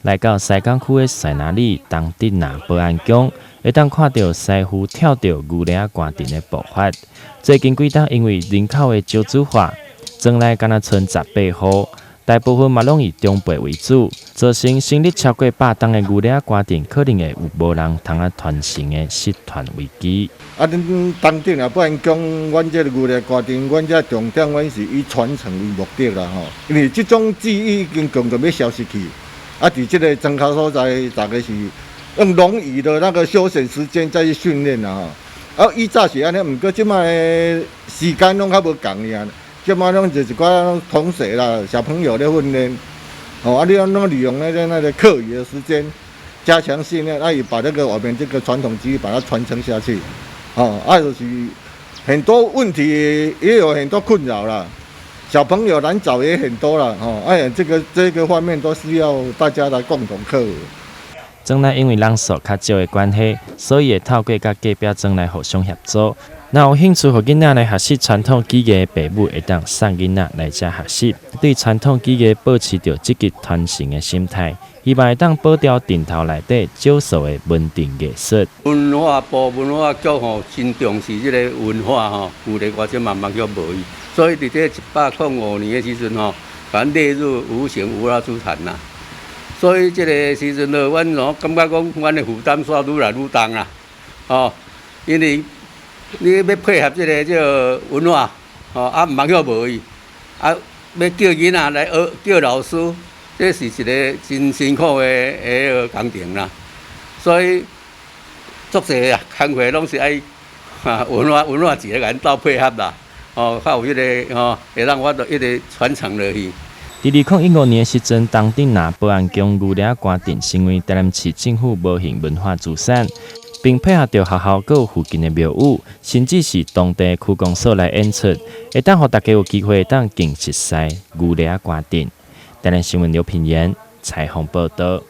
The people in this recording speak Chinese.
来到西港区的西那里东镇那保安宫，会当看到师傅跳着牛铃歌阵的步伐。最近几档因为人口的少子化，庄内敢若剩18户，大部分嘛拢以中辈为主，造成成立超过100档的牛铃歌阵，可能会有无人通传承的失传危机。恁东镇啊，保安宫，阮这牛铃歌阵，阮这重点，阮是以传承为目的啦吼。因为这种技艺已经渐渐要消失去。伫这个庄口所在，大概是用农渔的那个休闲时间再去训练啦吼。以早是安尼，毋过即摆时间拢较无共尔。即摆拢就是一寡同学啦、小朋友咧训练，你拢利用那个课余的时间加强训练，也把我们这个传统技艺把它传承下去，就是很多问题也有很多困扰啦。小朋友难找也很多了，这个方面都需要大家来共同克服。庄内因为人数较少的关系，所以会透过甲隔壁庄内互相协作。若有兴趣互囡仔来学习传统技艺的父母，会当送囡仔来遮学习，对传统技艺保持着积极传承的心态，希望会当保留镇头内底少数的文定艺术。文化部文化局真重视这个文化牛铃歌阵慢慢叫无去。所以，伫这105年的时阵把咱列入无形文化资产啦。所以，这个时阵阮感觉讲，阮的负担煞愈来愈重啦。因为你要配合这个文化，毋通叫无去，要叫囡仔来学，叫老师，这是一个真辛苦的工程啦。所以，足侪工课拢是爱文化节来斗配合啦。较有会让我一直传承落去。伫2015年时阵，东镇那保安宫牛铃歌阵成为台南市政府无形文化资产，并配合着学校佮附近的庙宇，甚至是当地区公所来演出，会当互大家有机会当见识西牛铃歌阵。台南新闻刘品言采访报道。